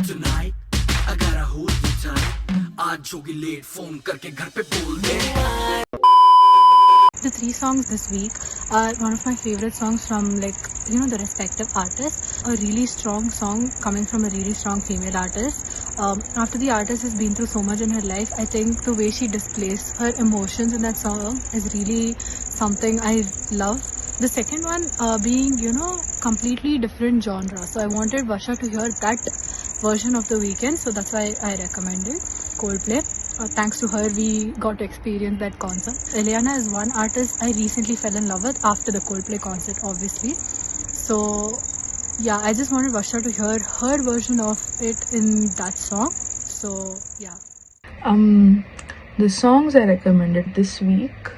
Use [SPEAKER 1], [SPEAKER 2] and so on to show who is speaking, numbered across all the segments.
[SPEAKER 1] tonight I gotta hold you tight. आज जोगी late phone करके घर पे बोल दे.
[SPEAKER 2] The three songs this week are one of my favorite songs from the respective artists. A really strong song coming from a really strong female artist. After the artist has been through so much in her life, I think the way she displays her emotions in that song is really something I love. The second one being, completely different genre. So I wanted Varsha to hear that version of the Weeknd. So that's why I recommended Coldplay. Thanks to her, we got to experience that concert. Eliana is one artist I recently fell in love with after the Coldplay concert, obviously. So, yeah, I just wanted Varsha to hear her version of it in that song. So, yeah.
[SPEAKER 3] The songs I recommended this week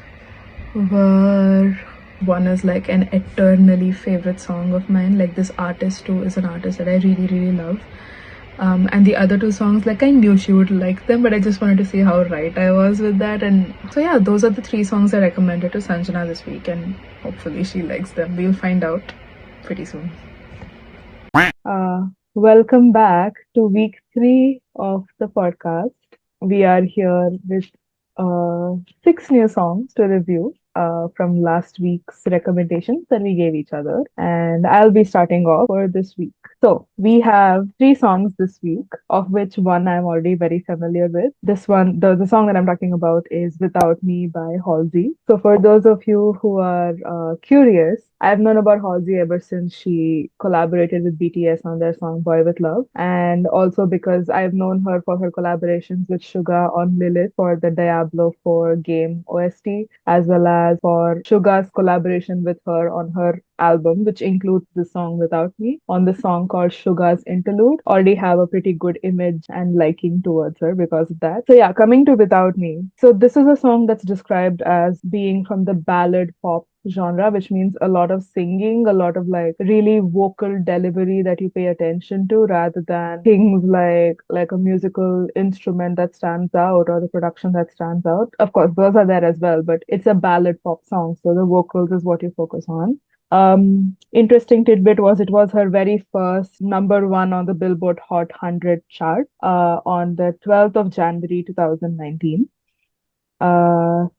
[SPEAKER 3] were, one is like an eternally favorite song of mine. Like, this artist too is an artist that I really, really love. And the other two songs, like, I knew she would like them, but I just wanted to see how right I was with that. And so yeah, those are the three songs I recommended to Sanjana this week, and hopefully she likes them. We'll find out pretty soon.
[SPEAKER 4] Welcome back to week 3 of the podcast. We are here with 6 new songs to review from last week's recommendations that we gave each other. And I'll be starting off for this week. So we have 3 songs this week, of which one I'm already very familiar with. This one, the song that I'm talking about is Without Me by Halsey. So for those of you who are curious, I've known about Halsey ever since she collaborated with BTS on their song Boy With Love, and also because I've known her for her collaborations with Suga on Lilith for the Diablo 4 game OST, as well as for Suga's collaboration with her on her album, which includes the song Without Me, on the song called Suga's Interlude. Already have a pretty good image and liking towards her because of that. So yeah, coming to Without Me. So this is a song that's described as being from the ballad pop genre, which means a lot of singing, a lot of like really vocal delivery that you pay attention to, rather than things like a musical instrument that stands out or the production that stands out. Of course, those are there as well, but it's a ballad pop song, so the vocals is what you focus on. Interesting tidbit was it was her very first number one on the Billboard Hot 100 chart on the 12th of January 2019.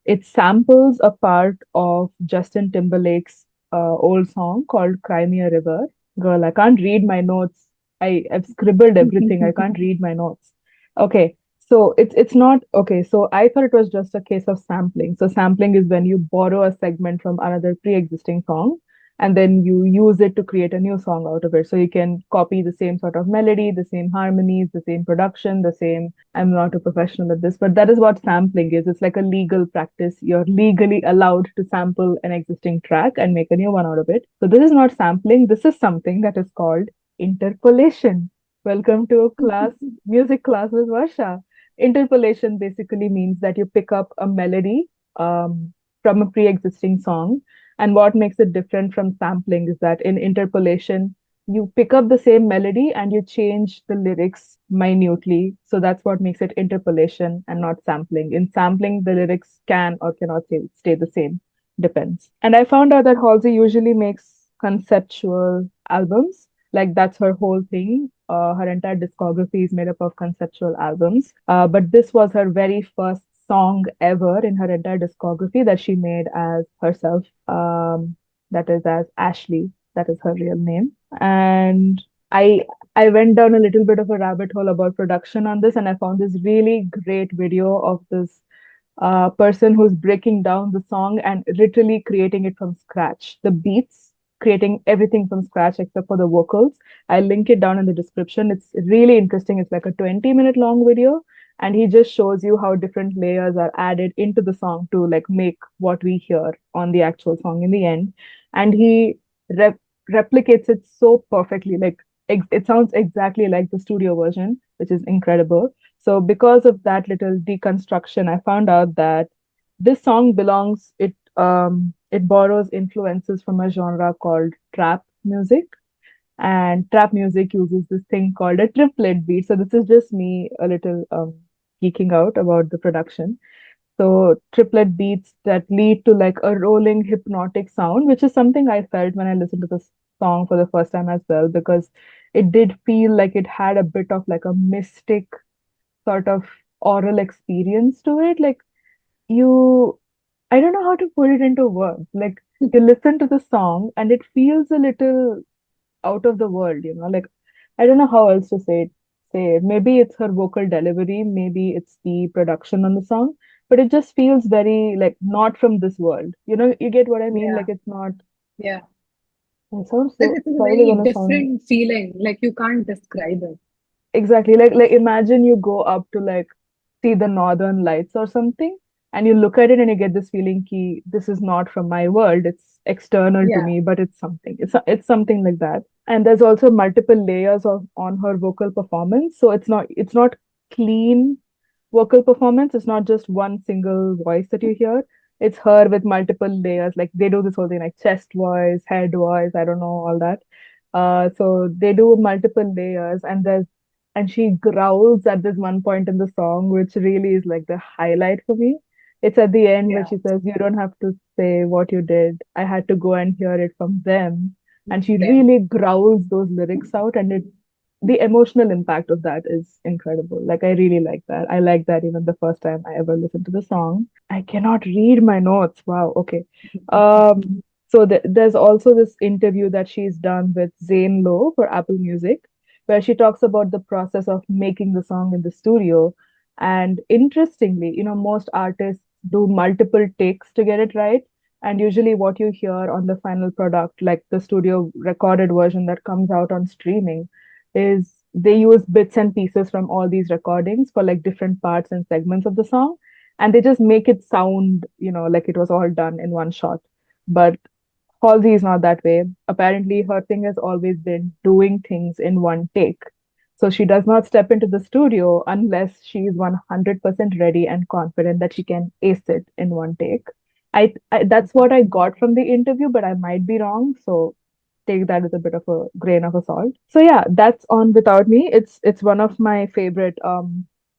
[SPEAKER 4] It samples a part of Justin Timberlake's old song called Cry Me a River. Girl, I can't read my notes. I've scribbled everything. I can't read my notes. Okay, so it's not okay. So I thought it was just a case of sampling. So sampling is when you borrow a segment from another pre-existing song and then you use it to create a new song out of it. So you can copy the same sort of melody, the same harmonies, the same production, the same. I'm not a professional at this, but that is what sampling is. It's like a legal practice. You're legally allowed to sample an existing track and make a new one out of it. So this is not sampling. This is something that is called interpolation. Welcome to music class with Varsha. Interpolation basically means that you pick up a melody from a pre-existing song. And what makes it different from sampling is that in interpolation, you pick up the same melody and you change the lyrics minutely. So that's what makes it interpolation and not sampling. In sampling, the lyrics can or cannot stay the same. Depends. And I found out that Halsey usually makes conceptual albums. Like that's her whole thing. Her entire discography is made up of conceptual albums. But this was her very first song ever in her entire discography that she made as herself. That is as Ashley. That is her real name. And I went down a little bit of a rabbit hole about production on this, and I found this really great video of this person who's breaking down the song and literally creating it from scratch. The beats, creating everything from scratch except for the vocals. I'll link it down in the description. It's really interesting. It's like a 20-minute long video, and he just shows you how different layers are added into the song to like make what we hear on the actual song in the end. And he replicates it so perfectly. Like it sounds exactly like the studio version, which is incredible. So because of that little deconstruction, I found out that this song it borrows influences from a genre called trap music. And trap music uses this thing called a triplet beat. So this is just me a little geeking out about the production. So triplet beats that lead to like a rolling hypnotic sound, which is something I felt when I listened to this song for the first time as well, because it did feel like it had a bit of like a mystic sort of oral experience to it. Like you, I don't know how to put it into words. Like you listen to the song and it feels a little out of the world, like I don't know how else to say it. Maybe it's her vocal delivery, maybe it's the production on the song, but it just feels very like not from this world. You get what I mean?
[SPEAKER 5] Yeah,
[SPEAKER 4] Like it's not.
[SPEAKER 5] yeah.
[SPEAKER 4] It sounds
[SPEAKER 5] Like
[SPEAKER 4] so
[SPEAKER 5] it's a
[SPEAKER 4] probably
[SPEAKER 5] very
[SPEAKER 4] gonna sound
[SPEAKER 5] different feeling. Like you can't describe it.
[SPEAKER 4] exactly like imagine you go up to like see the northern lights or something, and you look at it and you get this feeling ki this is not from my world, it's external to
[SPEAKER 5] Yeah,
[SPEAKER 4] me, but it's something like that. And there's also multiple layers of on her vocal performance, so it's not clean vocal performance. It's not just one single voice that you hear. It's her with multiple layers. Like they do this whole thing like chest voice, head voice, I don't know, all that. So they do multiple layers, and she growls at this one point in the song, which really is like the highlight for me. It's at the end where
[SPEAKER 5] yeah.
[SPEAKER 4] she says, "You don't have to say what you did. I had to go and hear it from them." And she
[SPEAKER 5] Them.
[SPEAKER 4] really growls those lyrics out, and the emotional impact of that is incredible. Like I really like that. I like that even the first time I ever listened to the song. I cannot read my notes. Wow. Okay. So there's also this interview that she's done with Zane Lowe for Apple Music, where she talks about the process of making the song in the studio. And interestingly, most artists do multiple takes to get it right. And usually, what you hear on the final product, like the studio recorded version that comes out on streaming, is they use bits and pieces from all these recordings for like different parts and segments of the song. And they just make it sound, like it was all done in one shot. But Halsey is not that way. Apparently, her thing has always been doing things in one take. So she does not step into the studio unless she is 100% ready and confident that she can ace it in one take. That's what I got from the interview, but I might be wrong. So take that with a bit of a grain of salt. So yeah, that's on Without Me. It's one of my favorite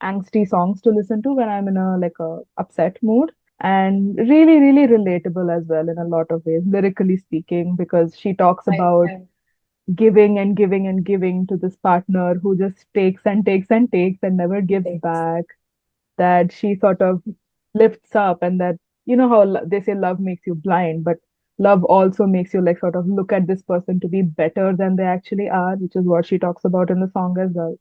[SPEAKER 4] angsty songs to listen to when I'm in a like a upset mood, and really really relatable as well in a lot of ways, lyrically speaking, because she talks about
[SPEAKER 5] I
[SPEAKER 4] giving and giving and giving to this partner who just takes and takes and takes and never gives
[SPEAKER 5] takes.
[SPEAKER 4] back, that she sort of lifts up, and that how they say love makes you blind, but love also makes you like sort of look at this person to be better than they actually are, which is what she talks about in the song as well.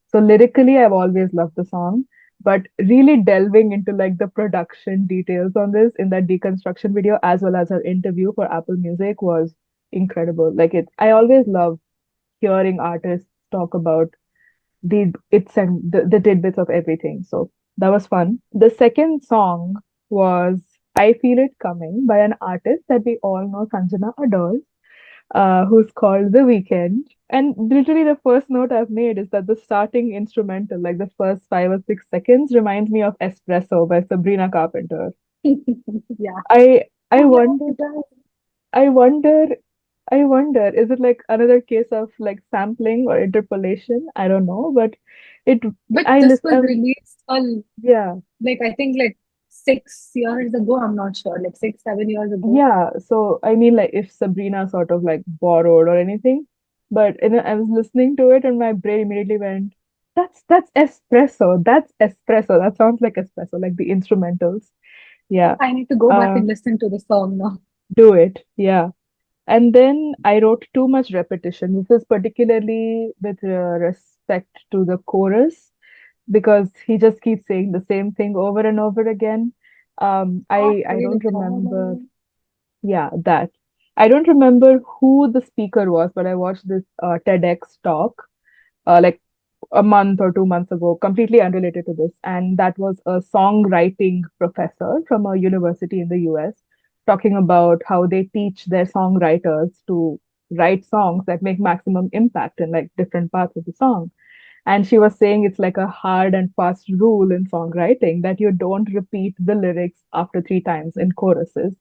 [SPEAKER 4] So lyrically, I've always loved the song, but really delving into like the production details on this in that deconstruction video as well as her interview for Apple Music was incredible. Like I always love hearing artists talk about the it's and the tidbits of everything. So that was fun. The second song was I Feel It Coming by an artist that we all know Sanjana adores, who's called The Weeknd. And literally the first note I've made is that the starting instrumental, like the first 5 or 6 seconds, reminds me of Espresso by Sabrina Carpenter.
[SPEAKER 5] Yeah.
[SPEAKER 4] I
[SPEAKER 5] Oh, yeah,
[SPEAKER 4] wonder
[SPEAKER 5] it does.
[SPEAKER 4] I wonder I wonder, is it like another case of like sampling or interpolation? I don't know, but it
[SPEAKER 5] But
[SPEAKER 4] I
[SPEAKER 5] this
[SPEAKER 4] list
[SPEAKER 5] was released
[SPEAKER 4] yeah.
[SPEAKER 5] like I think like 6 years ago. I'm not sure, like 6, 7 years ago.
[SPEAKER 4] Yeah, so I mean like if Sabrina sort of like borrowed or anything, but I was listening to it and my brain immediately went, that's espresso. That's espresso. That sounds like espresso, like the instrumentals. Yeah.
[SPEAKER 5] I need to go back
[SPEAKER 4] Uh
[SPEAKER 5] and listen to the song now.
[SPEAKER 4] do it. Yeah. And then I wrote too much repetition. This is particularly with respect to the chorus because he just keeps saying the same thing over and over again.
[SPEAKER 5] I
[SPEAKER 4] I
[SPEAKER 5] feel
[SPEAKER 4] don't
[SPEAKER 5] it
[SPEAKER 4] remember.
[SPEAKER 5] coming.
[SPEAKER 4] Yeah, that. I don't remember who the speaker was, but I watched this TEDx talk like a month or 2 months ago, completely unrelated to this. And that was a songwriting professor from a university in the US talking about how they teach their songwriters to write songs that make maximum impact in like different parts of the song. And she was saying it's like a hard and fast rule in songwriting that you don't repeat the lyrics after 3 times in choruses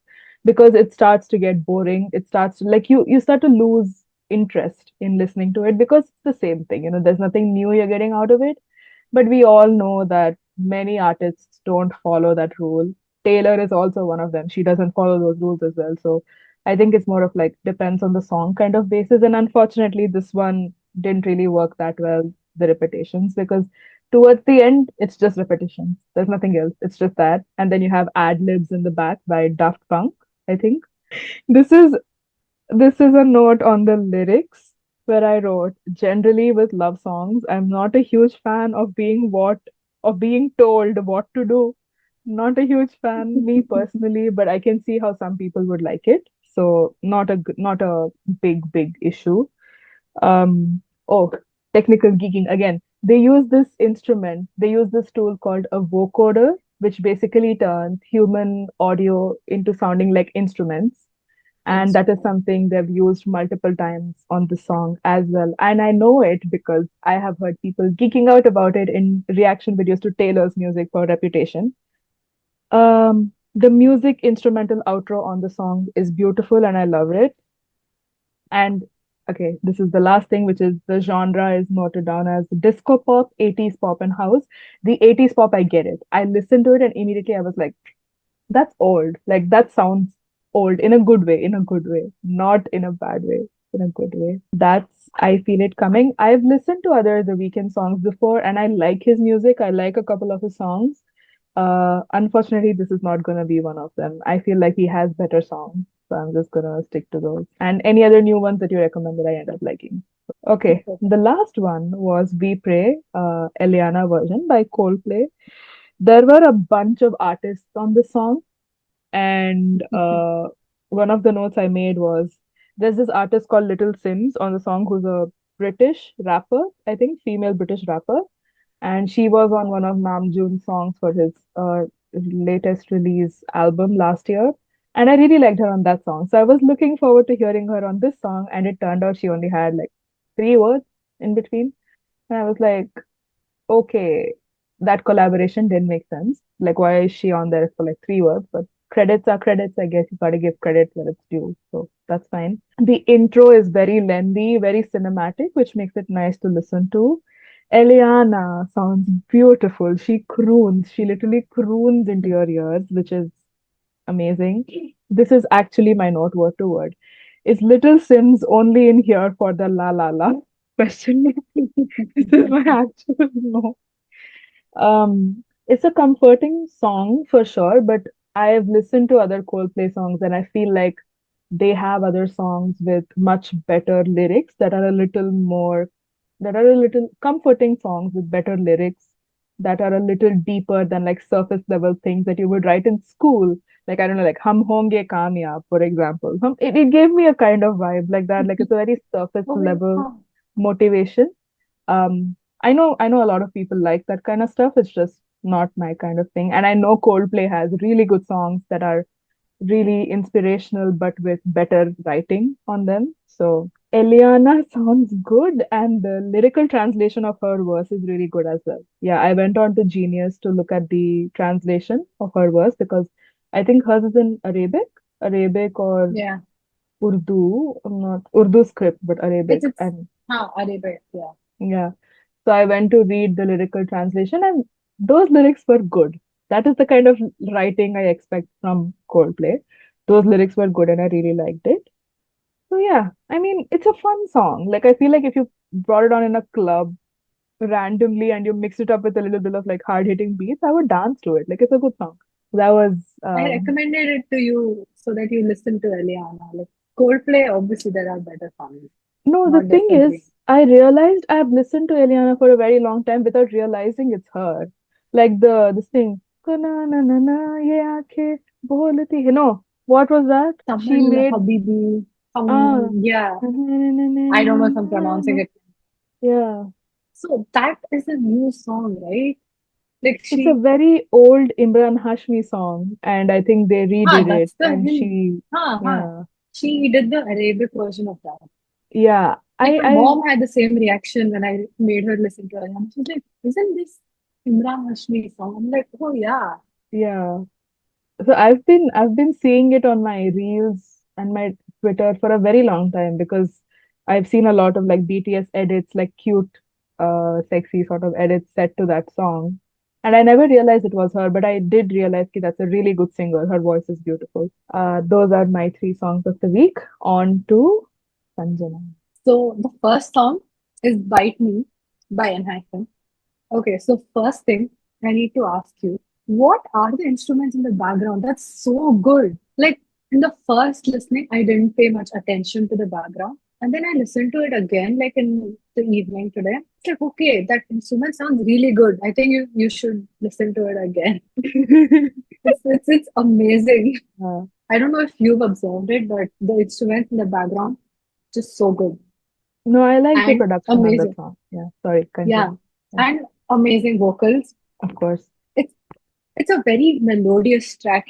[SPEAKER 4] because it starts to get boring. It starts to, like you start to lose interest in listening to it because it's the same thing. There's nothing new you're getting out of it. But we all know that many artists don't follow that rule. Taylor is also one of them. She doesn't follow those rules as well. So I think it's more of like depends on the song kind of basis. And unfortunately, this one didn't really work that well, the repetitions, because towards the end, it's just repetitions. There's nothing else. It's just that. And then you have ad libs in the back by Daft Punk, I think. This is this is a note on the lyrics where I wrote, generally with love songs, I'm not a huge fan of being told what to do. Not a huge fan, me personally, but I can see how some people would like it. So not a big issue. Oh, technical geeking again. They use this tool called a vocoder, which basically turns human audio into sounding like instruments. And that is
[SPEAKER 5] Instrument.
[SPEAKER 4] something they've used multiple times on the song as well. And I know it because I have heard people geeking out about it in reaction videos to Taylor's music for Reputation. The music instrumental outro on the song is beautiful and I love it. And okay, this is the last thing, which is the genre is noted down as disco pop, 80s pop, and house. The 80s pop, I get it. I listened to it and immediately I was like, that's old. Like that sounds old in a good way, not in a bad way, in a good way. That's, I feel it coming. I've listened to other The Weeknd songs before and I like his music. I like a couple of his songs. Unfortunately, this is not gonna be one of them. I feel like he has better songs, so I'm just gonna stick to those. And any other new ones that you recommend that I end up liking. Okay,
[SPEAKER 5] Okay.
[SPEAKER 4] the last one was We Pray, Eliana version by Coldplay. There were a bunch of artists on the song, and one of the notes I made was there's this artist called Little Sims on the song who's a British rapper, I think, female British rapper, and she was on one of Namjoon's songs for his latest release album last year. And I really liked her on that song. So I was looking forward to hearing her on this song, and it turned out she only had like 3 words in between. And I was like, okay, that collaboration didn't make sense. Like, why is she on there for like 3 words? But credits are credits. I guess you gotta give credit where it's due. So that's fine. The intro is very lengthy, very cinematic, which makes it nice to listen to. Eliana sounds beautiful. She croons. She literally croons into your ears, which is amazing. This is actually my note word to word. Is Little Sims only in here for the la la la? Question mark. This is my actual note. It's a comforting song for sure, but I've listened to other Coldplay songs and I feel like they have other songs with much better lyrics that are a little comforting songs with better lyrics that are a little deeper than like surface level things that you would write in school. Like, I don't know, like Hum Honge Kamyab, for example. It gave me a kind of vibe like that. Like, it's a very surface
[SPEAKER 5] Oh,
[SPEAKER 4] level
[SPEAKER 5] yeah.
[SPEAKER 4] motivation. I know a lot of people like that kind of stuff. It's just not my kind of thing. And I know Coldplay has really good songs that are really inspirational, but with better writing on them. So Eliana sounds good, and the lyrical translation of her verse is really good as well. Yeah, I went on to Genius to look at the translation of her verse because I think hers is in Arabic or
[SPEAKER 5] Yeah.
[SPEAKER 4] Urdu. I'm not Urdu script, but Arabic.
[SPEAKER 5] It's
[SPEAKER 4] And
[SPEAKER 5] Arabic. Yeah.
[SPEAKER 4] yeah. So I went to read the lyrical translation, and those lyrics were good. That is the kind of writing I expect from Coldplay. Those lyrics were good, and I really liked it. So yeah, I mean, it's a fun song. Like I feel like if you brought it on in a club randomly and you mixed it up with a little bit of like hard-hitting beats, I would dance to it. Like it's a good song. That was
[SPEAKER 5] I recommended it to you so that you listen to Eliana. Like Coldplay, obviously there are better songs.
[SPEAKER 4] no, the
[SPEAKER 5] Not
[SPEAKER 4] thing
[SPEAKER 5] disagreeing.
[SPEAKER 4] is, I realized I've listened to Eliana for a very long time without realizing it's her. Like the this thing. "Na na na na, ye aankhein bolti hai." No, what was that? She
[SPEAKER 5] Tamal
[SPEAKER 4] made
[SPEAKER 5] Habibi.
[SPEAKER 4] ah.
[SPEAKER 5] Yeah.
[SPEAKER 4] Na, na, na, na,
[SPEAKER 5] I don't know
[SPEAKER 4] na,
[SPEAKER 5] if I'm
[SPEAKER 4] na, na.
[SPEAKER 5] pronouncing it.
[SPEAKER 4] Yeah,
[SPEAKER 5] So that is a new song, right? Like
[SPEAKER 4] it's a
[SPEAKER 5] she,
[SPEAKER 4] very old Imran Hashmi song, and I think they redid it.
[SPEAKER 5] that's the
[SPEAKER 4] And
[SPEAKER 5] hint.
[SPEAKER 4] she,
[SPEAKER 5] Huh.
[SPEAKER 4] yeah,
[SPEAKER 5] She did the Arabic version of that.
[SPEAKER 4] yeah,
[SPEAKER 5] Like my
[SPEAKER 4] I,
[SPEAKER 5] mom had the same reaction when I made her listen to it. And she's like, "Isn't this Imran Hashmi song?" I'm like, "Oh yeah."
[SPEAKER 4] yeah. So I've been seeing it on my reels and my Twitter for a very long time because I've seen a lot of like BTS edits, like cute, sexy sort of edits set to that song. And I never realized it was her, but I did realize that that's a really good singer. Her voice is beautiful. Those are my 3 songs of the week. On to Sanjana.
[SPEAKER 5] So the first song, is Bite Me by Enhypen. Okay, so first thing I need to ask you, what are the instruments in the background? That's so good. Like in the first listening, I didn't pay much attention to the background. And then I listened to it again, like in the evening today. It's like, okay, that instrument sounds really good. I think you should listen to it again. It's amazing.
[SPEAKER 4] Uh,
[SPEAKER 5] I don't know if you've observed it, but the instruments in the background just so good
[SPEAKER 4] no, I like the
[SPEAKER 5] and
[SPEAKER 4] production on that
[SPEAKER 5] amazing.
[SPEAKER 4] song. Yeah, sorry,
[SPEAKER 5] Yeah,
[SPEAKER 4] continue. Yeah,
[SPEAKER 5] and amazing vocals.
[SPEAKER 4] of course.
[SPEAKER 5] It's it's a very melodious track,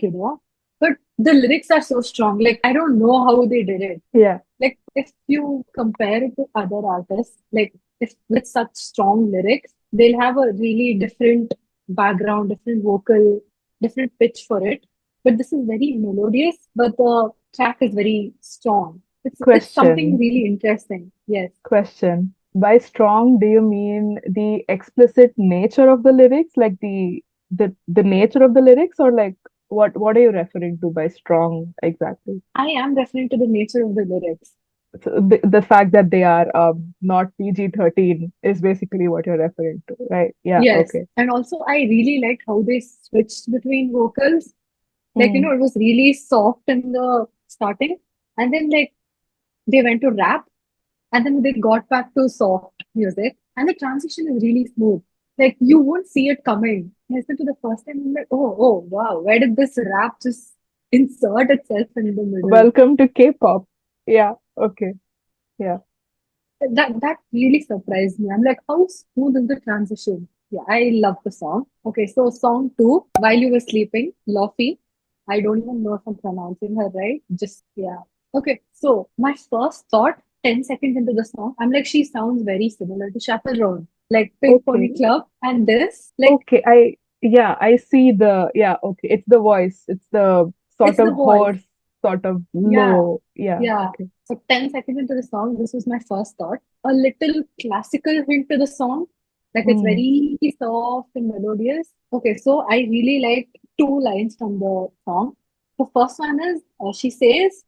[SPEAKER 5] but the lyrics are so strong. Like I don't know how they did it.
[SPEAKER 4] Yeah,
[SPEAKER 5] Like if you compare it to other artists, like if with such strong lyrics, they'll have a really different background, different vocal, different pitch for it. But this is very melodious, but the track is very strong. It's something
[SPEAKER 4] question.
[SPEAKER 5] really interesting. Yes.
[SPEAKER 4] Question. By strong, do you mean the explicit nature of the lyrics, like the nature of the lyrics, or like what are you referring to by strong exactly?
[SPEAKER 5] I am referring to the nature of the lyrics.
[SPEAKER 4] So the fact that they are not PG-13 is basically what you're referring to, right? Yeah,
[SPEAKER 5] Yes.
[SPEAKER 4] okay.
[SPEAKER 5] And also, I really liked how they switched between vocals. Like,
[SPEAKER 4] Mm.
[SPEAKER 5] it was really soft in the starting, and then, like, they went to rap, and then they got back to soft music, and the transition is really smooth. Like, you won't see it coming. I listened to the first time, I'm like, oh, wow, where did this rap just insert itself in the middle?
[SPEAKER 4] Welcome to K-pop. Yeah, okay. Yeah.
[SPEAKER 5] That really surprised me. I'm like, how smooth is the transition? Yeah, I love the song. Okay, so song two, While You Were Sleeping, Laufey. I don't even know if I'm pronouncing her right. Just yeah. Okay, so my first thought, 10 seconds into the song, I'm like, she sounds very similar to Chaperone. Like Pink
[SPEAKER 4] Okay.
[SPEAKER 5] Pony Club and this, like
[SPEAKER 4] Okay, yeah, I see yeah, okay. It's the voice. It's the
[SPEAKER 5] it's
[SPEAKER 4] sort
[SPEAKER 5] the
[SPEAKER 4] of
[SPEAKER 5] voice.
[SPEAKER 4] hoarse, sort of
[SPEAKER 5] Yeah,
[SPEAKER 4] low. Yeah,
[SPEAKER 5] yeah.
[SPEAKER 4] okay.
[SPEAKER 5] So 10 seconds into the song, this was my first thought. A little classical hint to the song. Like it's
[SPEAKER 4] Mm.
[SPEAKER 5] very soft and melodious. Okay, so I really liked two lines from the song. The first one is she says,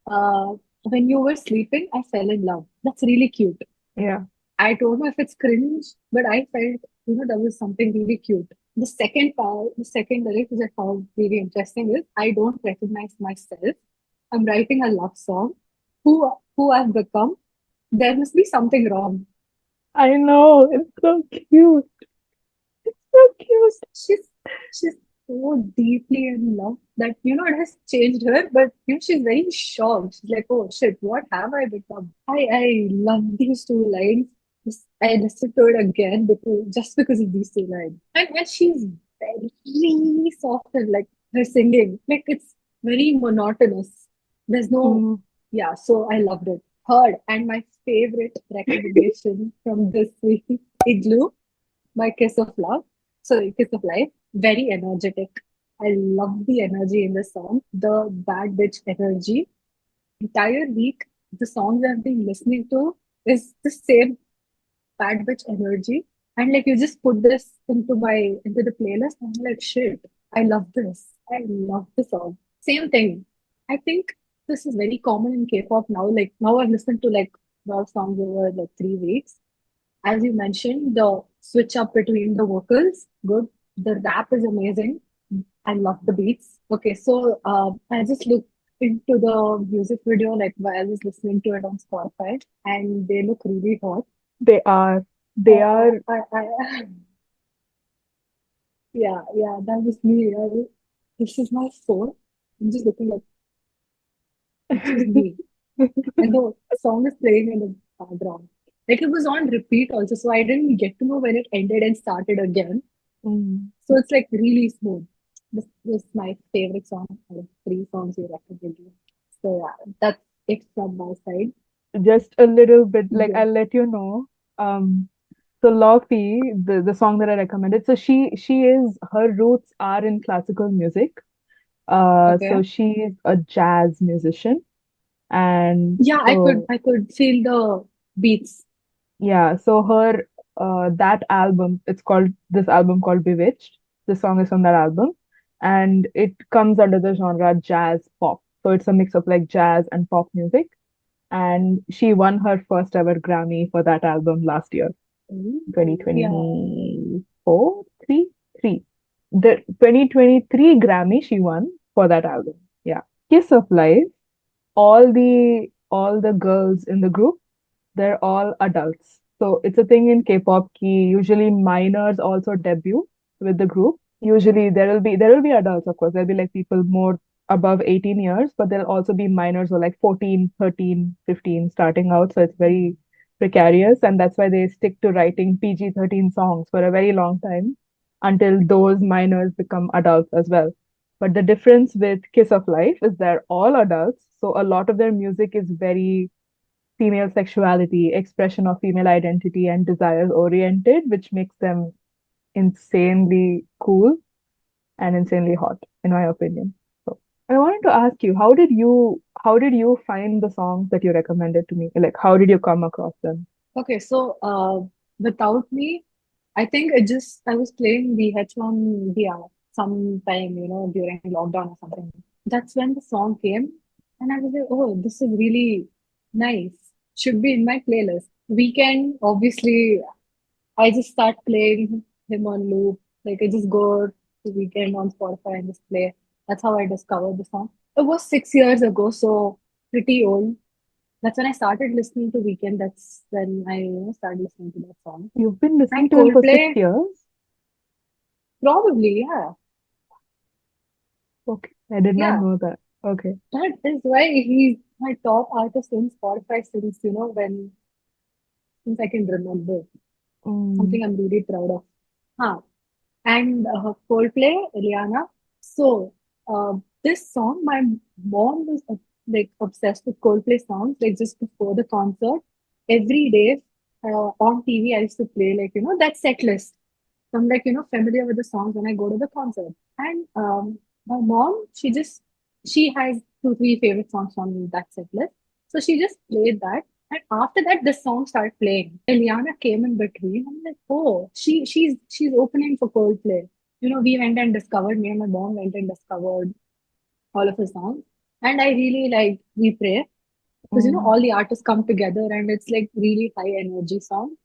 [SPEAKER 5] when you were sleeping, I fell in love. That's really cute.
[SPEAKER 4] Yeah.
[SPEAKER 5] I don't know if it's cringe, but I felt, there was something really cute. The second part, the second lyric, which I found really interesting is, I don't recognize myself. I'm writing a love song. Who I've become. There must be something wrong.
[SPEAKER 4] I know. It's so cute. So cute.
[SPEAKER 5] She's so deeply in love that it has changed her, but she's very shocked. She's like, oh shit, what have I become? I love these two lines. I listened to it again because of these two lines. And she's very soft and like her singing. Like it's very monotonous. There's no
[SPEAKER 4] Mm.
[SPEAKER 5] yeah, so I loved it. Third, and my favorite recommendation from this week, Igloo by Kiss of Love. Sorry, Kiss of Life. Very energetic. I love the energy in the song, the bad bitch energy. Entire week, the songs I've been listening to is the same bad bitch energy. And like you just put this into the playlist, and I'm like, shit, I love this. I love the song. Same thing. I think this is very common in K-pop now. Like now I've listened to like a lot of songs over like 3 weeks. As you mentioned, the switch up between the vocals, good. The rap is amazing. I love the beats. Okay, so I just looked into the music video like while I was listening to it on Spotify, and they look really hot.
[SPEAKER 4] They are. They are.
[SPEAKER 5] Yeah, yeah, that was me. This is my phone. I'm just looking like this is me, and the song is playing in the background. Like it was on repeat also, so I didn't get to know when it ended and started again.
[SPEAKER 4] Mm.
[SPEAKER 5] So it's like really smooth. This is my favorite song out of three songs you recommended. So yeah, that's it from my side.
[SPEAKER 4] Just a little bit, like
[SPEAKER 5] Yeah.
[SPEAKER 4] I'll let you know. So Laufey, the song that I recommended, so she is her roots are in classical music. So
[SPEAKER 5] Okay.
[SPEAKER 4] she's a jazz musician, and
[SPEAKER 5] Yeah,
[SPEAKER 4] so
[SPEAKER 5] I could feel the beats.
[SPEAKER 4] yeah, so her that album, it's called this album called Bewitched. The song is from that album, and it comes under the genre jazz pop. So it's a mix of like jazz and pop music. and she won her first ever Grammy for that album last year,
[SPEAKER 5] Yeah.
[SPEAKER 4] 2024, 3. The 2023 Grammy she won for that album. Yeah. Kiss of Life, all the girls in the group, they're all adults. So it's a thing in K-pop key. Usually minors also debut with the group. Usually there will be adults, of course. There'll be like people more above 18 years, but there'll also be minors who are like 14, 13, 15 starting out. So it's very precarious, and that's why they stick to writing PG-13 songs for a very long time until those minors become adults as well. But the difference with Kiss of Life is they're all adults, so a lot of their music is very female sexuality, expression of female identity and desires oriented, which makes them insanely cool and insanely hot, in my opinion. So I wanted to ask you, how did you find the songs that you recommended to me? Like how did you come across them?
[SPEAKER 5] Okay, so without me, I think I was playing VH on the sometime, during lockdown or something. That's when the song came, and I was like, oh, this is really nice. Should be in my playlist. Weekend, obviously, I just start playing him on loop. Like I just go to Weekend on Spotify and just play. That's how I discovered the song. It was 6 years ago, so pretty old. That's when I started listening to Weekend. That's when I started listening to that song.
[SPEAKER 4] You've been listening
[SPEAKER 5] And
[SPEAKER 4] to him for six
[SPEAKER 5] Coldplay,
[SPEAKER 4] years?
[SPEAKER 5] probably, yeah.
[SPEAKER 4] Okay, I did not
[SPEAKER 5] Yeah.
[SPEAKER 4] know that. Okay.
[SPEAKER 5] That is why he's my top artist in Spotify since, since I can remember.
[SPEAKER 4] Mm,
[SPEAKER 5] Something I'm really proud of. Huh. And Coldplay, Eliana. So, this song, my mom was like obsessed with Coldplay songs. Like just before the concert, every day on TV, I used to play like that set list. So I'm like familiar with the songs when I go to the concert. And my mom, she has two, three favorite songs from that set list. So she just played that. And after that, the song started playing. Eliana came in between. I'm like, oh, she's opening for Coldplay. We went and discovered, me and my mom went and discovered all of the songs. And I really like We Pray. Because
[SPEAKER 4] mm,
[SPEAKER 5] all the artists come together and it's like really high energy song.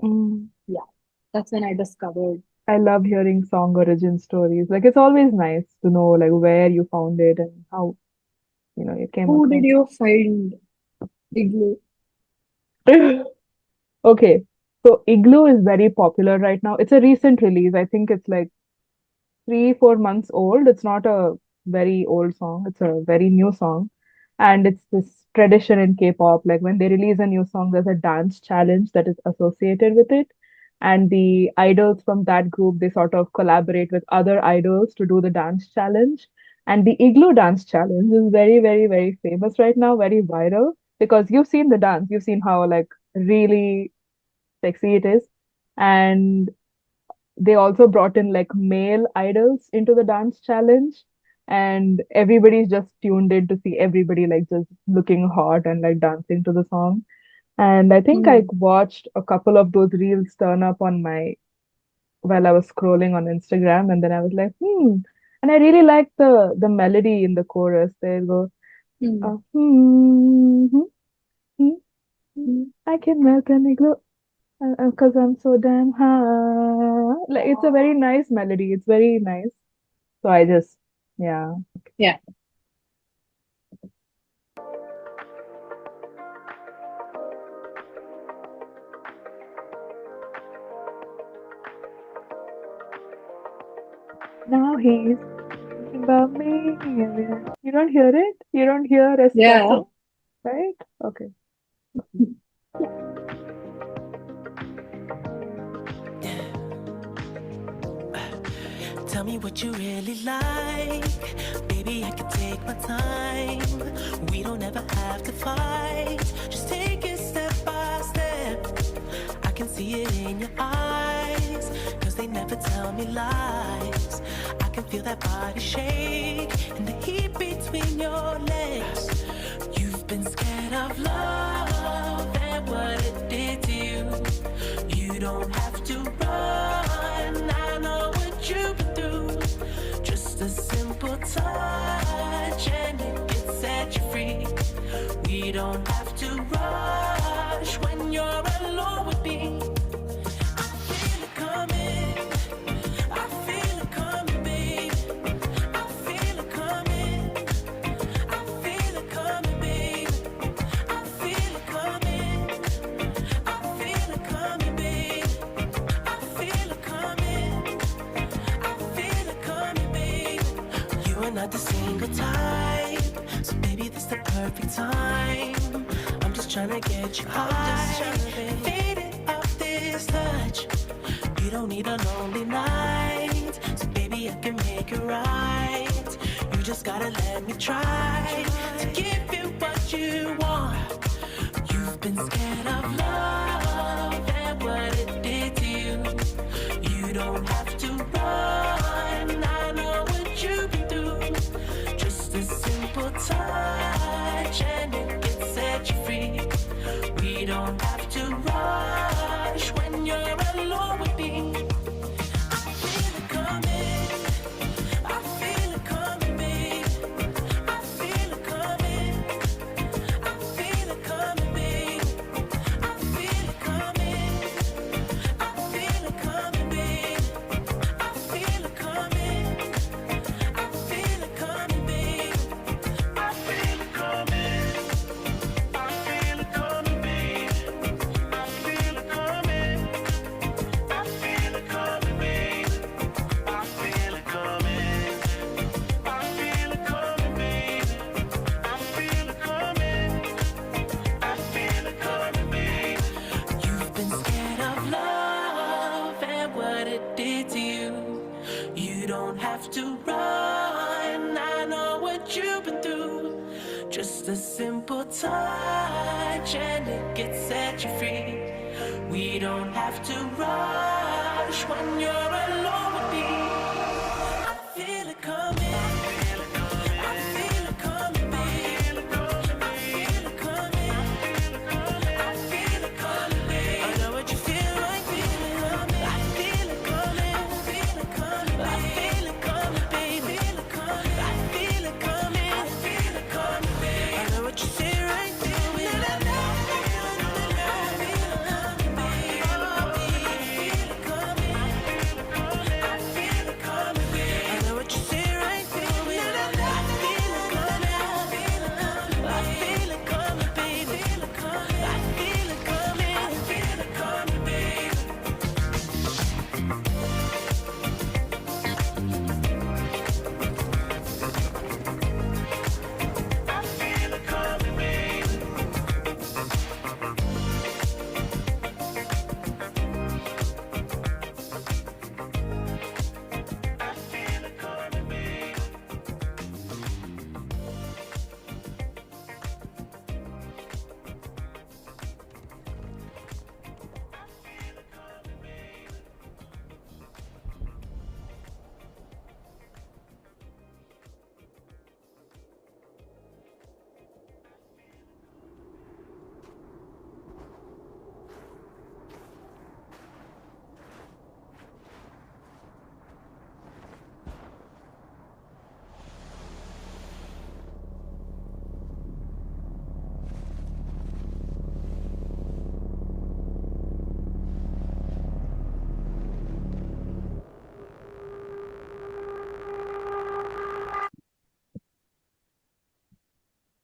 [SPEAKER 4] mm.
[SPEAKER 5] Yeah. That's when I discovered.
[SPEAKER 4] I love hearing song origin stories. Like it's always nice to know like where you found it and how, you came
[SPEAKER 5] Who did
[SPEAKER 4] across
[SPEAKER 5] you find Igloo?
[SPEAKER 4] it. Okay. So Igloo is very popular right now. It's a recent release. I think it's like 3, 4 months old. It's not a very old song. It's a very new song. And it's this tradition in K-pop. Like when they release a new song, there's a dance challenge that is associated with it. And the idols from that group, they sort of collaborate with other idols to do the dance challenge. And the Igloo dance challenge is very, very, very famous right now, very viral because you've seen the dance. You've seen how like really sexy it is. And they also brought in like male idols into the dance challenge, and everybody's just tuned in to see everybody like just looking hot and like dancing to the song. And I think I
[SPEAKER 5] Hmm.
[SPEAKER 4] watched a couple of those reels turn up on my while I was scrolling on Instagram, and then I was like, and I really like the melody in the chorus. They go,
[SPEAKER 5] Hmm.
[SPEAKER 4] hmm, hmm,
[SPEAKER 5] Hmm.
[SPEAKER 4] I can melt an igloo because I'm so damn high. Like it's a very nice melody. It's very nice. So I just, yeah.
[SPEAKER 5] Yeah.
[SPEAKER 4] Now he's thinking about me. You don't hear it? You don't hear
[SPEAKER 5] Yeah.
[SPEAKER 4] espresso, right? Okay.
[SPEAKER 5] Yeah.
[SPEAKER 1] Tell me what you really like. Baby, I can take my time. We don't ever have to fight. Just take it step by step. I can see it in your eyes. Cause they never tell me lies. I can feel that body shake and the heat between your legs. You've been scared of love and what it did to you. You don't have to run. I know what you've been through. Just a simple touch and it can set you free. We don't have to simple type. So baby, this the perfect time. I'm just trying to get you high. Faded off this touch. You don't need a lonely night. So baby, I can make it right. You just gotta let me try to give you what you want. You've been scared of love and what it did to you. You don't have to run. I know what you've been through. Just a simple touch and it can set you free. We don't have to rush when you're alone with me. I feel it coming. I feel it coming, babe. I feel it coming. I feel it coming, babe. I feel it coming. I feel it coming, babe. I feel it coming. I feel it coming, babe. I feel it coming. I feel it coming, babe. I feel it coming. I feel it coming, babe. I feel it coming. I feel it coming, babe. I feel it coming. I feel it coming, babe. You've been scared of love and what it did to you. You don't have to run. I know what you've been through. Just a simple touch and it gets set you free. We don't have to rush when you're alone with me. I feel it coming. I feel it coming, babe. I feel it coming. I feel it coming, babe. I know what you feel like. I feel it coming. I feel it coming. I feel it coming, babe. I feel it coming. I feel it coming, babe. I know what you say right there.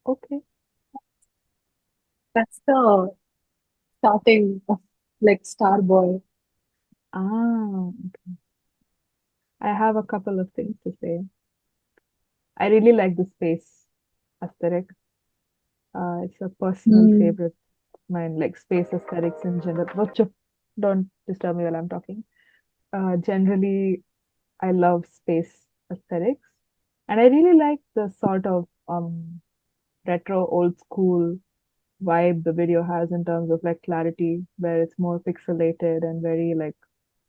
[SPEAKER 4] Okay.
[SPEAKER 5] That's the starting of like Starboy.
[SPEAKER 4] Ah, I have a couple of things to say. I really like the space aesthetic. It's a personal
[SPEAKER 5] Mm.
[SPEAKER 4] favorite of mine, like space aesthetics in general. Don't disturb me while I'm talking. Generally, I love space aesthetics, and I really like the sort of retro old school vibe the video has in terms of like clarity, where it's more pixelated and very like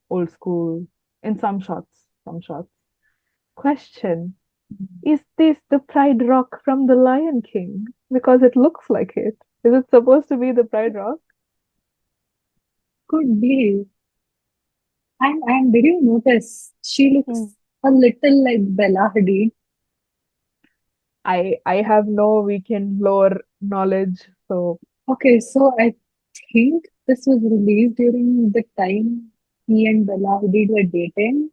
[SPEAKER 4] old school in some shots. Some shots. Question: is this the Pride Rock from The Lion King? Because it looks like it. Is it supposed to be the Pride Rock?
[SPEAKER 5] Could be. And did you notice she
[SPEAKER 4] Hmm.
[SPEAKER 5] looks a little like Bella Hadid?
[SPEAKER 4] I have no Weekend lore knowledge, so
[SPEAKER 5] Okay, so I think this was released during the time he and Bella Hadid were dating,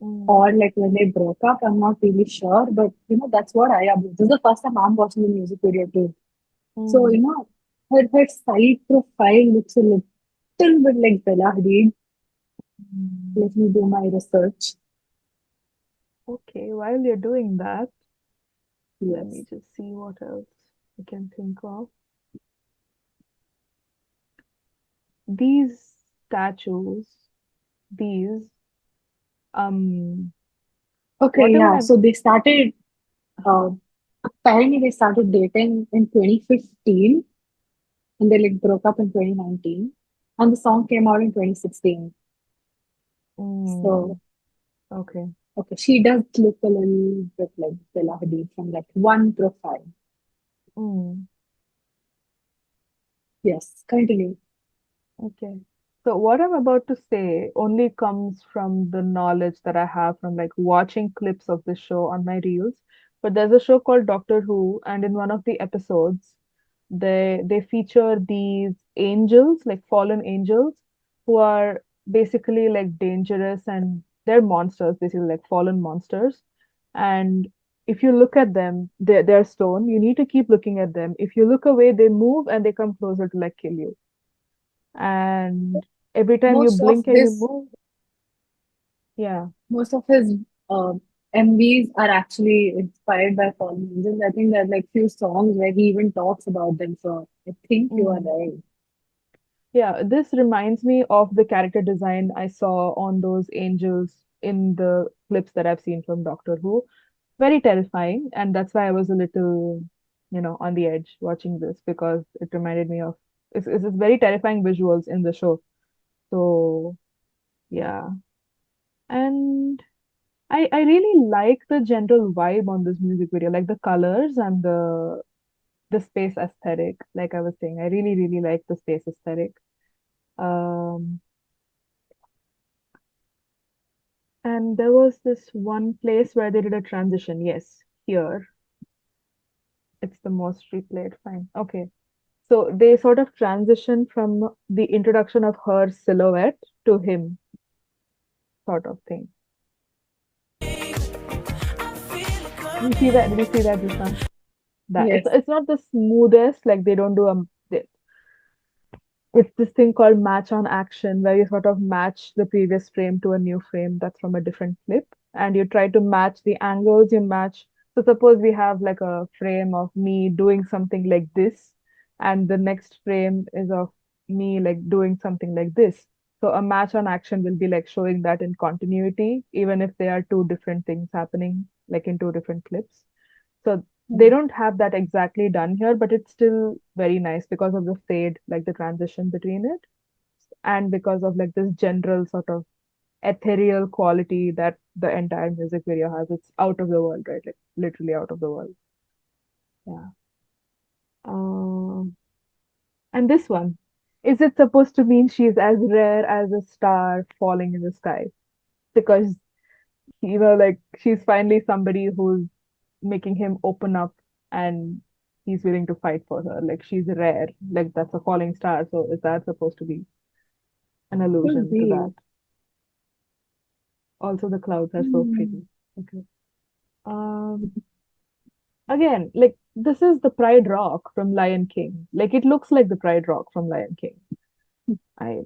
[SPEAKER 4] mm,
[SPEAKER 5] or like when they broke up. I'm not really sure, but that's what I observed. This is the first time I'm watching the music video too. So,
[SPEAKER 4] mm,
[SPEAKER 5] her side profile looks a little bit like Bella Hadid.
[SPEAKER 4] mm.
[SPEAKER 5] Let me do my research.
[SPEAKER 4] Okay, while you're doing that, Let
[SPEAKER 5] Yes.
[SPEAKER 4] me just see what else I can think of. These statues, these, um,
[SPEAKER 5] Okay,
[SPEAKER 4] whatever
[SPEAKER 5] yeah.
[SPEAKER 4] I'm,
[SPEAKER 5] So they started,
[SPEAKER 4] uh-huh.
[SPEAKER 5] uh, apparently they started dating in 2015 and they like broke up in 2019. And the song came out in 2016. So,
[SPEAKER 4] Mm, okay.
[SPEAKER 5] okay, she does look a little bit like Bella Hadid from that one profile.
[SPEAKER 4] Mm.
[SPEAKER 5] Yes, continue.
[SPEAKER 4] Okay. So what I'm about to say only comes from the knowledge that I have from like watching clips of the show on my reels. But there's a show called Doctor Who, and in one of the episodes, they feature these angels, like fallen angels, who are basically like dangerous and they're monsters, basically like fallen monsters. And if you look at them, they're stone. You need to keep looking at them. If you look away, they move and they come closer to like kill you, and every time you
[SPEAKER 5] Most of
[SPEAKER 4] blink and you
[SPEAKER 5] this,
[SPEAKER 4] move, yeah.
[SPEAKER 5] most of his uh, MVs are actually inspired by fallen angels. I think there's like few songs where he even talks about them. So I think you are
[SPEAKER 4] Mm.
[SPEAKER 5] right.
[SPEAKER 4] Yeah, this reminds me of the character design I saw on those angels in the clips that I've seen from Doctor Who. Very terrifying, and that's why I was a little, on the edge watching this because it reminded me of it's very terrifying visuals in the show. So yeah, and I really like the general vibe on this music video, like the colors and the space aesthetic. Like I was saying, I really, really like the space aesthetic. Um, and there was this one place where they did a transition. Yes, here. It's the most replayed. Fine. Okay. So they sort of transition from the introduction of her silhouette to him, sort of thing. Did you see that? Did you see that just now? That
[SPEAKER 5] Yes.
[SPEAKER 4] it's not the smoothest, like they don't do it's this thing called match on action where you sort of match the previous frame to a new frame that's from a different clip, and you try to match the angles, you match. So suppose we have like a frame of me doing something like this, and the next frame is of me like doing something like this. So a match on action will be like showing that in continuity, even if they are two different things happening like in two different clips. So they
[SPEAKER 5] Mm.
[SPEAKER 4] don't have that exactly done here, but it's still very nice because of the fade, like the transition between it, and because of like this general sort of ethereal quality that the entire music video has. It's out of the world, right? Like literally out of the world. Yeah. Um, and this one, is it supposed to mean she's as rare as a star falling in the sky? Because, like she's finally somebody who's making him open up and he's willing to fight for her. Like she's rare. Like that's a falling star. So is that supposed to be an
[SPEAKER 5] Could
[SPEAKER 4] allusion to that?
[SPEAKER 5] be.
[SPEAKER 4] Also, the clouds are so
[SPEAKER 5] Hmm.
[SPEAKER 4] pretty. Okay. Um, again, like this is the Pride Rock from Lion King. Like it looks like the Pride Rock from Lion King. I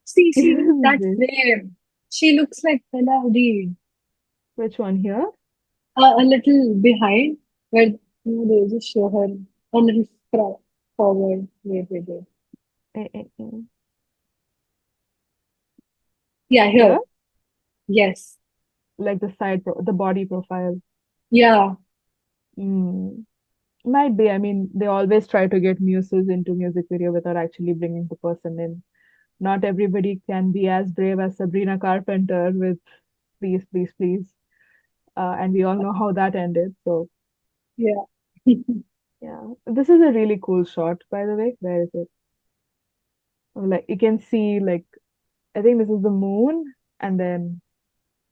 [SPEAKER 5] See
[SPEAKER 4] is
[SPEAKER 5] that
[SPEAKER 4] this
[SPEAKER 5] frame. She looks like Bella Hadid.
[SPEAKER 4] which one here?
[SPEAKER 5] A little behind, where they just show her a little forward. Wait.
[SPEAKER 4] Eh.
[SPEAKER 5] Yeah, here.
[SPEAKER 4] Here,
[SPEAKER 5] Yes.
[SPEAKER 4] like the the body profile.
[SPEAKER 5] Yeah.
[SPEAKER 4] Mm. Might be. I mean, they always try to get muses into music video without actually bringing the person in. Not everybody can be as brave as Sabrina Carpenter with Please, Please, Please. And we all know how that ended. So,
[SPEAKER 5] Yeah.
[SPEAKER 4] yeah. This is a really cool shot, by the way. Where is it? Like, you can see, like, I think this is the moon, and then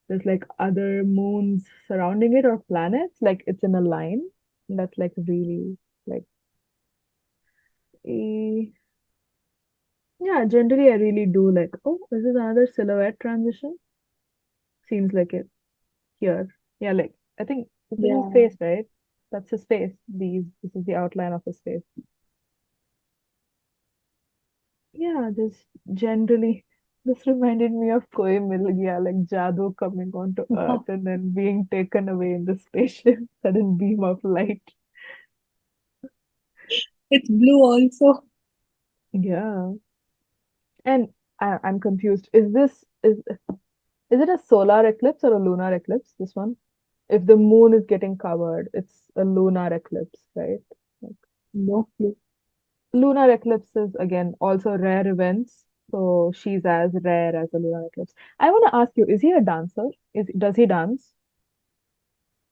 [SPEAKER 4] there's like other moons surrounding it or planets. Like, it's in a line. That's like really, like, eh, yeah, generally I really do like, oh, this is another silhouette transition. Seems like it here. Yeah, like I think this is his
[SPEAKER 5] Yeah.
[SPEAKER 4] face, right? That's his face. This is the outline of his face. Yeah, just generally. This reminded me of Koi Mil Gaya, like Jadoo coming onto Earth and then being taken away in the spaceship. Sudden beam of light.
[SPEAKER 5] It's blue also.
[SPEAKER 4] Yeah. And I'm confused. Is it a solar eclipse or a lunar eclipse, this one? If the moon is getting covered, it's a lunar eclipse, right? Like,
[SPEAKER 5] No clue.
[SPEAKER 4] lunar eclipses, again, also rare events. So she's as rare as a lunar eclipse. I want to ask you, is he a dancer? Does he dance?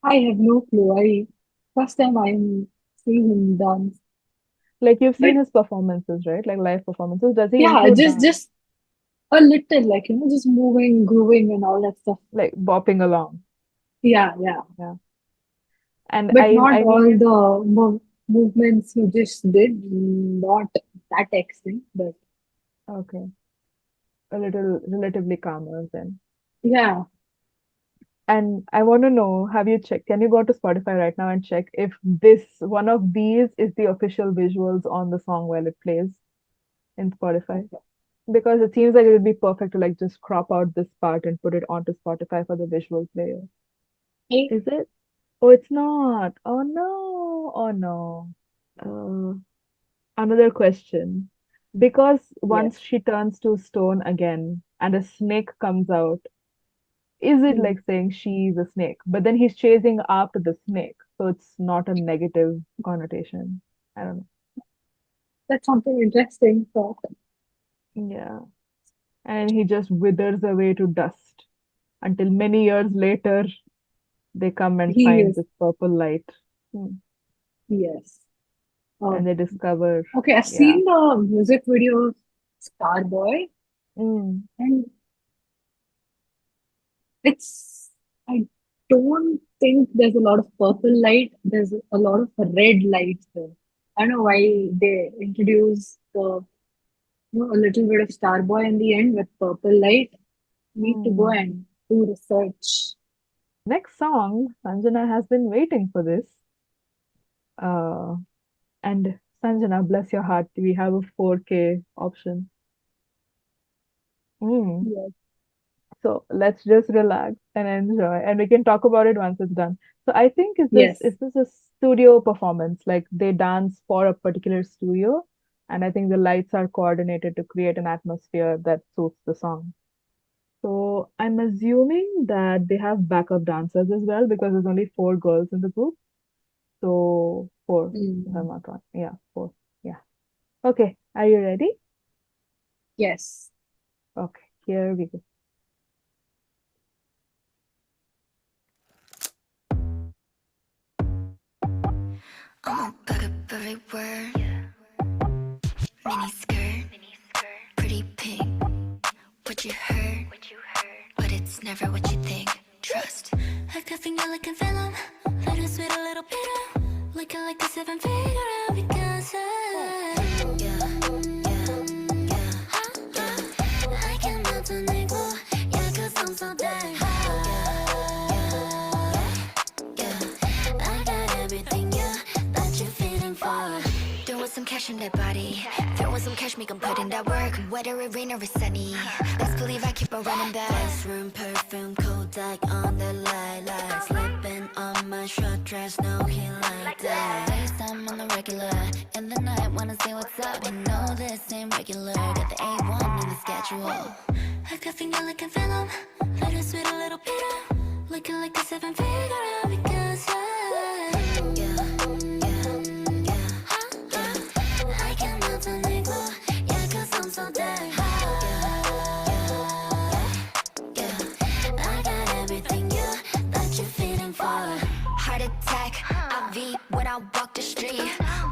[SPEAKER 5] I have no clue. First time I'm seeing him dance.
[SPEAKER 4] Like you've
[SPEAKER 5] But
[SPEAKER 4] seen his performances, right? Like live performances. Does he
[SPEAKER 5] yeah,
[SPEAKER 4] include
[SPEAKER 5] just
[SPEAKER 4] dance?
[SPEAKER 5] just a little, like, just moving, grooving and all that stuff.
[SPEAKER 4] Like bopping along.
[SPEAKER 5] Yeah, yeah.
[SPEAKER 4] Yeah. And
[SPEAKER 5] But
[SPEAKER 4] I
[SPEAKER 5] not
[SPEAKER 4] I
[SPEAKER 5] all
[SPEAKER 4] mean,
[SPEAKER 5] the movements he just did, not that extent, but
[SPEAKER 4] okay, a little relatively calmer then.
[SPEAKER 5] yeah.
[SPEAKER 4] And I want to know, have you checked? Can you go to Spotify right now and check if this one of these is the official visuals on the song while it plays in Spotify?
[SPEAKER 5] Okay.
[SPEAKER 4] Because it seems like it would be perfect to like just crop out this part and put it onto Spotify for the visual player.
[SPEAKER 5] Hey,
[SPEAKER 4] Is it? Oh, it's not. Oh no. Oh no. Uh, Another question. Because once
[SPEAKER 5] yes.
[SPEAKER 4] she turns to stone again and a snake comes out, is it
[SPEAKER 5] Hmm.
[SPEAKER 4] like saying she's a snake? But then he's chasing after the snake, so it's not a negative connotation. I don't
[SPEAKER 5] That's something interesting. So
[SPEAKER 4] know. Yeah. And he just withers away to dust until many years later they come and
[SPEAKER 5] he
[SPEAKER 4] find
[SPEAKER 5] is,
[SPEAKER 4] this purple light. Hmm.
[SPEAKER 5] yes.
[SPEAKER 4] And
[SPEAKER 5] Um,
[SPEAKER 4] they discover,
[SPEAKER 5] okay, I've
[SPEAKER 4] yeah.
[SPEAKER 5] seen the music video Starboy,
[SPEAKER 4] Mm.
[SPEAKER 5] and it's, I don't think there's a lot of purple light. There's a lot of red light there. I don't know why they introduced a little bit of Starboy in the end with purple light. Need to go
[SPEAKER 4] Mm.
[SPEAKER 5] and do research.
[SPEAKER 4] Next song, Sanjana has been waiting for this. Uh, and Sanjana, bless your heart, we have a 4K option. Mm.
[SPEAKER 5] Yes.
[SPEAKER 4] So let's just relax and enjoy, and we can talk about it once it's done. So I think
[SPEAKER 5] Yes.
[SPEAKER 4] is this a studio performance? Like they dance for a particular studio, and I think the lights are coordinated to create an atmosphere that suits the song. So I'm assuming that they have backup dancers as well because there's only four girls in the group. So four, if I'm
[SPEAKER 5] Mm.
[SPEAKER 4] not wrong. Yeah, four. Yeah. Okay. Are you ready?
[SPEAKER 5] Yes.
[SPEAKER 4] Okay. Here we go.
[SPEAKER 1] I'm a back up every word. Mini skirt, pretty pink. What you heard, but it's never what you think. Trust. I could think you're like a venom, little sweet, a little bitter. Looking like a seven figure out because I can melt an ego, yeah, cause I'm so damn I got everything, yeah, that you're feeling for. There was some cash in that body. There was some cash, make 'em put in that work. Whether it rain or it's sunny, best believe I keep on running back. Bathroom perfume, Kodak on the lilac. Slipping on my short dress, no he like that. FaceTime on the regular, in the night wanna see what's up. You know this ain't regular, got the A1 in the schedule. I could think you're like a venom, little sweet, a little bitter. Looking like a seven figure because I can melt an ego, yeah, cause I'm so damn I got everything, yeah, that you're feeling for. Heart attack, I V when I walk the street.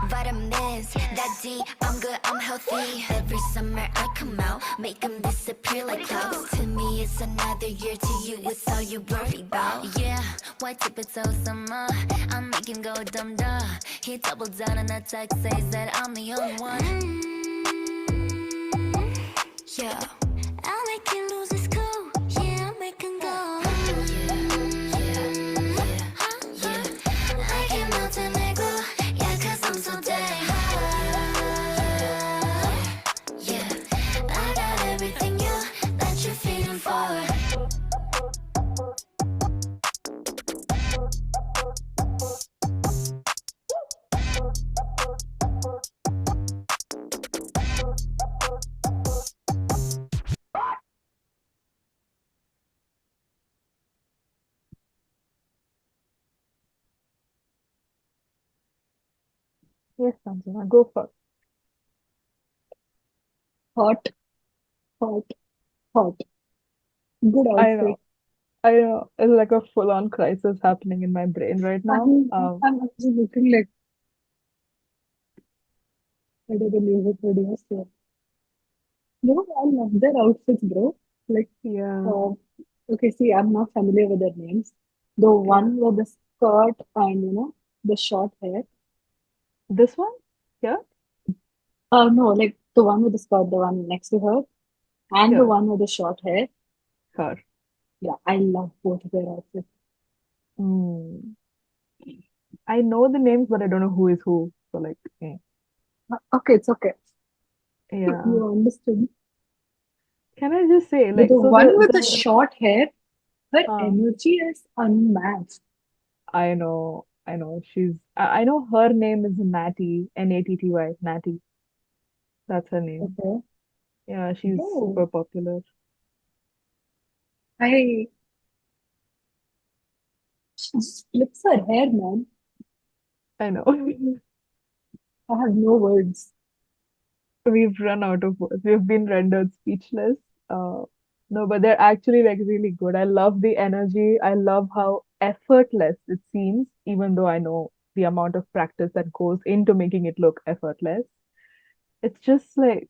[SPEAKER 1] Vitamins, that D, I'm good, I'm healthy. Every summer I come out, make them disappear like clouds. To me it's another year, to you it's all you worry about. Yeah, why tip it so summer? I make him go dumb duh. He doubled down on that text, says that I'm the only one. Yeah, I'll make him lose his cool. Yeah, I'll make him go. I can melt an ego, yeah, cause I'm so damn I got everything, yeah,
[SPEAKER 4] Yes, Sanjana, go for
[SPEAKER 5] Hot, hot, hot. Good
[SPEAKER 4] I know.
[SPEAKER 5] outfit.
[SPEAKER 4] I know. It's like a full-on crisis happening in my brain right now.
[SPEAKER 5] I'm actually looking like I did a music video. So, I love their outfits, bro. Like,
[SPEAKER 4] Yeah.
[SPEAKER 5] uh, okay, see, I'm not familiar with their names. The
[SPEAKER 4] Yeah.
[SPEAKER 5] one with the skirt and, the short hair.
[SPEAKER 4] This one? Yeah.
[SPEAKER 5] No, like the one with the skirt, the one next to her, and the
[SPEAKER 4] Here.
[SPEAKER 5] one with the short hair.
[SPEAKER 4] Her.
[SPEAKER 5] Yeah, I love both of their outfits.
[SPEAKER 4] Hmm. I know the names, but I don't know who is who. So like,
[SPEAKER 5] Okay, it's okay.
[SPEAKER 4] yeah.
[SPEAKER 5] You understood.
[SPEAKER 4] Can I just say,
[SPEAKER 5] But
[SPEAKER 4] like,
[SPEAKER 5] the
[SPEAKER 4] so
[SPEAKER 5] one with the
[SPEAKER 4] the
[SPEAKER 5] short hair, her
[SPEAKER 4] uh,
[SPEAKER 5] energy is unmatched.
[SPEAKER 4] I know. I know her name is Natty, Natty, Natty. That's her name.
[SPEAKER 5] Okay.
[SPEAKER 4] Yeah, she's
[SPEAKER 5] Bro,
[SPEAKER 4] super popular.
[SPEAKER 5] I she just flips her hair, man.
[SPEAKER 4] I know.
[SPEAKER 5] I have no words.
[SPEAKER 4] We've run out of words. We've been rendered speechless. Uh, no, but they're actually like really good. I love the energy. I love how effortless it seems, even though I know the amount of practice that goes into making it look effortless. It's just like,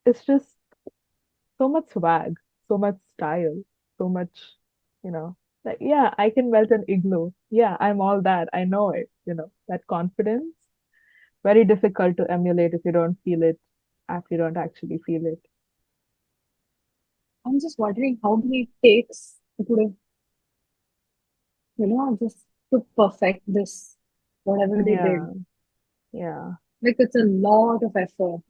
[SPEAKER 4] it's just so much swag, so much style, so much, you know, like, yeah, I can melt an igloo. Yeah, I'm all that. I know it, that confidence. Very difficult to emulate if you don't feel it, if you don't actually feel it.
[SPEAKER 5] I'm just wondering how many takes it would have, just to perfect this, whatever they
[SPEAKER 4] Yeah,
[SPEAKER 5] did.
[SPEAKER 4] yeah,
[SPEAKER 5] Like it's a lot of effort.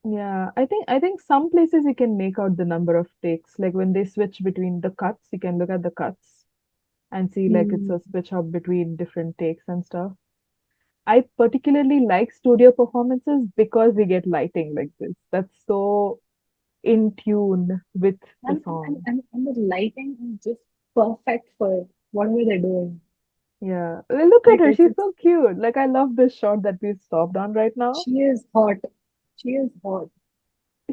[SPEAKER 4] yeah. I think some places you can make out the number of takes. Like when they switch between the cuts, you can look at the cuts and see like it's
[SPEAKER 5] Hmm.
[SPEAKER 4] a switch up between different takes and stuff. I particularly like studio performances because we get lighting like this. That's so in tune with the song.
[SPEAKER 5] And the lighting is just perfect for whatever they're doing.
[SPEAKER 4] Yeah. Look at
[SPEAKER 5] Like
[SPEAKER 4] her. She's
[SPEAKER 5] it's
[SPEAKER 4] so cute. Like I love this shot that we stopped on right now.
[SPEAKER 5] she is hot. She is hot.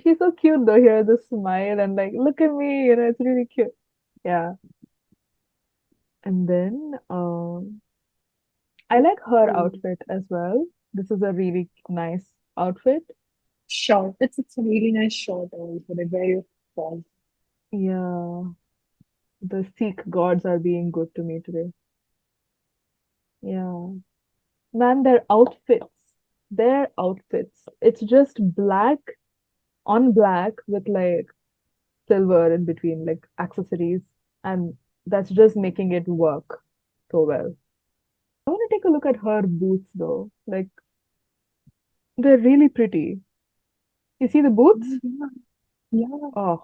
[SPEAKER 4] She's so cute though. Here, the smile and like, look at me. It's really cute. Yeah. And then I like her
[SPEAKER 5] Hmm.
[SPEAKER 4] outfit as well. This is a really nice outfit.
[SPEAKER 5] Short. It's a really nice shot also. Like very fall.
[SPEAKER 4] Yeah. The Sikh gods are being good to me today. Yeah. Man, their outfits. Their outfits. It's just black on black with like silver in between, like accessories. And that's just making it work so well. I want to take a look at her boots though. Like, they're really pretty. You see the boots?
[SPEAKER 5] Yeah. Yeah.
[SPEAKER 4] Oh,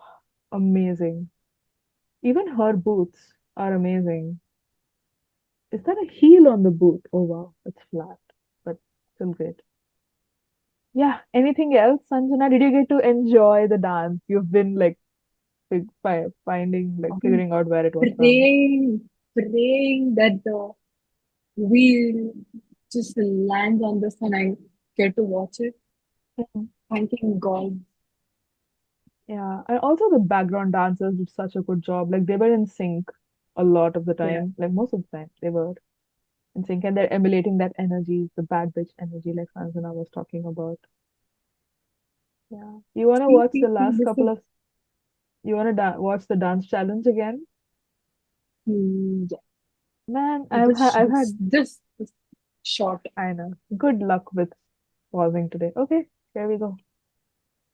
[SPEAKER 4] amazing. Even her boots are amazing. Is that a heel on the boot? Oh wow, it's flat, but still great. Yeah, anything else, Sanjana? Did you get to enjoy the dance? You've been like finding, like
[SPEAKER 5] I'm
[SPEAKER 4] figuring out where it was from.
[SPEAKER 5] praying that the wheel just lands on this and I get to watch it.
[SPEAKER 4] Mhm.
[SPEAKER 5] Thanking God.
[SPEAKER 4] Yeah, and also the background dancers did such a good job. Like they were in sync a lot of the
[SPEAKER 5] Yeah.
[SPEAKER 4] time, like most of the time they were in sync, and they're emulating that energy, the bad bitch energy, like Sanjana was talking about. Yeah, you wanna
[SPEAKER 5] See,
[SPEAKER 4] watch
[SPEAKER 5] see,
[SPEAKER 4] the
[SPEAKER 5] see,
[SPEAKER 4] last
[SPEAKER 5] this
[SPEAKER 4] couple
[SPEAKER 5] is
[SPEAKER 4] of? You wanna watch the dance challenge again?
[SPEAKER 5] yeah.
[SPEAKER 4] Man,
[SPEAKER 5] But
[SPEAKER 4] I've had
[SPEAKER 5] this short.
[SPEAKER 4] I know. Good luck with pausing today. Okay, here we go.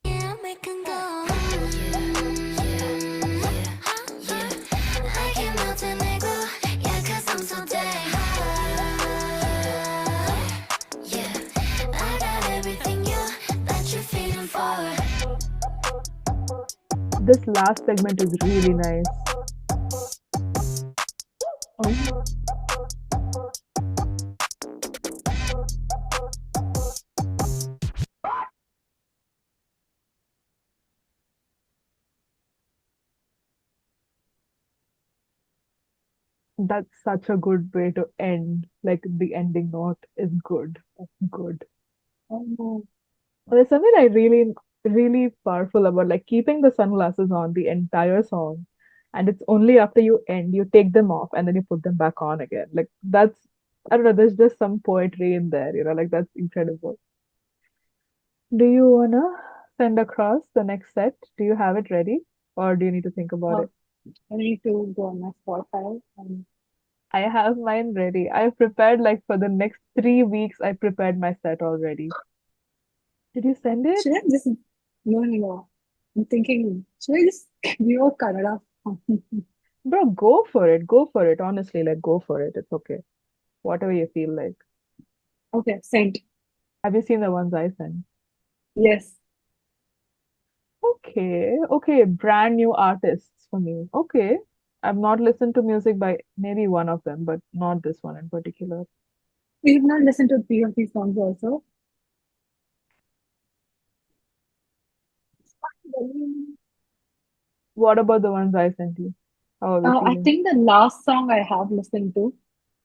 [SPEAKER 1] Yeah, I can go. I can melt and let go. Yeah, 'cause I'm so damn hot. Yeah, I got everything that you're feeling for.
[SPEAKER 4] This last segment is really nice.
[SPEAKER 5] Oh,
[SPEAKER 4] That's such a good way to end. Like the ending note is good. That's good.
[SPEAKER 5] Oh no.
[SPEAKER 4] There's something I really, really powerful about like keeping the sunglasses on the entire song. And it's only after you end, you take them off and then you put them back on again. Like that's, I don't know, there's just some poetry in there, like that's incredible. Do you wanna send across the next set? Do you have it ready? Or do you need to think about
[SPEAKER 5] Uh,
[SPEAKER 4] it?
[SPEAKER 5] I need to go on my Spotify and
[SPEAKER 4] I have mine ready. I've prepared like for the next 3 weeks, I prepared my set already. Did you send it?
[SPEAKER 5] should I just no no no. I'm thinking, should I just give you a Kannada song?
[SPEAKER 4] Bro, go for it. Go for it. Honestly, like go for it. It's okay. Whatever you feel like.
[SPEAKER 5] Okay, sent.
[SPEAKER 4] Have you seen the ones I sent?
[SPEAKER 5] Yes.
[SPEAKER 4] Okay, okay. Brand new artists for me. Okay. I've not listened to music by maybe one of them, but not this one in particular.
[SPEAKER 5] We have not listened to three of these songs also.
[SPEAKER 4] What about the ones I sent you? How are we
[SPEAKER 5] I
[SPEAKER 4] feeling?
[SPEAKER 5] think the last song I have listened to,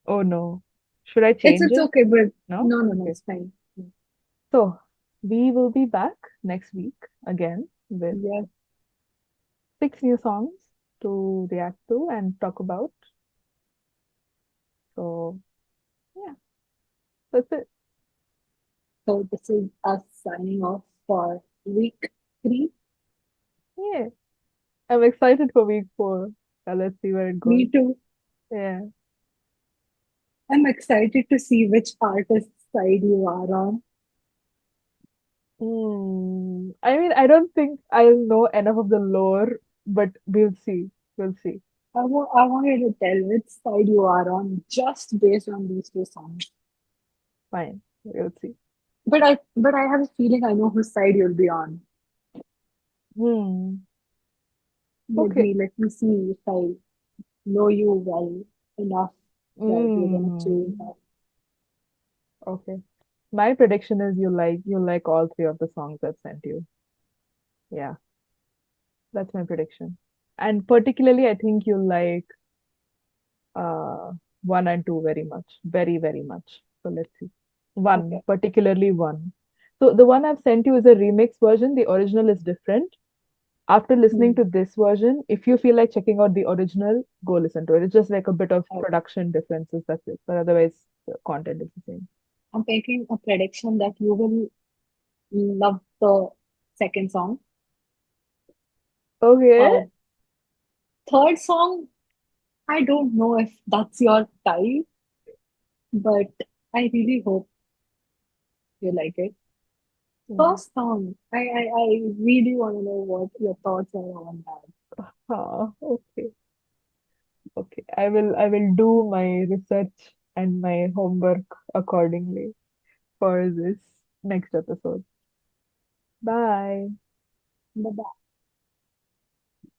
[SPEAKER 4] Oh no. Should I
[SPEAKER 5] it's
[SPEAKER 4] change
[SPEAKER 5] it's
[SPEAKER 4] it?
[SPEAKER 5] okay, but
[SPEAKER 4] No?
[SPEAKER 5] no no no,
[SPEAKER 4] Okay.
[SPEAKER 5] it's fine.
[SPEAKER 4] So we will be back next week again with
[SPEAKER 5] Yes.
[SPEAKER 4] 6 new songs to react to and talk about. So yeah, that's it.
[SPEAKER 5] So this is us signing off for week three.
[SPEAKER 4] Yeah. I'm excited for week 4. Let's see where it
[SPEAKER 5] Me
[SPEAKER 4] goes.
[SPEAKER 5] too.
[SPEAKER 4] Yeah.
[SPEAKER 5] I'm excited to see which artist side you are on.
[SPEAKER 4] I mean, I don't think I'll know enough of the lore, but we'll see. We'll see.
[SPEAKER 5] I want you to tell which side you are on just based on these two songs.
[SPEAKER 4] Fine. We'll see.
[SPEAKER 5] But I have a feeling I know whose side you'll be on.
[SPEAKER 4] Hmm.
[SPEAKER 5] Let
[SPEAKER 4] Okay.
[SPEAKER 5] me let me see if I know you well enough that you're gonna choose
[SPEAKER 4] Hmm.
[SPEAKER 5] that.
[SPEAKER 4] Okay. My prediction is you like all 3 of the songs I've sent you. Yeah, that's my prediction. And particularly, I think you like uh 1 and 2 very much. Very, very much. So let's see. One,
[SPEAKER 5] Okay.
[SPEAKER 4] particularly one. So the one I've sent you is a remix version. The original is different. After listening
[SPEAKER 5] Hmm.
[SPEAKER 4] to this version, if you feel like checking out the original, go listen to it. It's just like a bit of
[SPEAKER 5] Okay.
[SPEAKER 4] production differences, that's it. But otherwise, the content is the same.
[SPEAKER 5] I'm making a prediction that you will love the second song.
[SPEAKER 4] Okay.
[SPEAKER 5] Uh, third song, I don't know if that's your type, but I really hope you like it.
[SPEAKER 4] Hmm.
[SPEAKER 5] First song, I really want to know what your thoughts are on that.
[SPEAKER 4] Okay. Okay. I will do my research and my homework accordingly for this next episode. Bye.
[SPEAKER 5] Bye bye.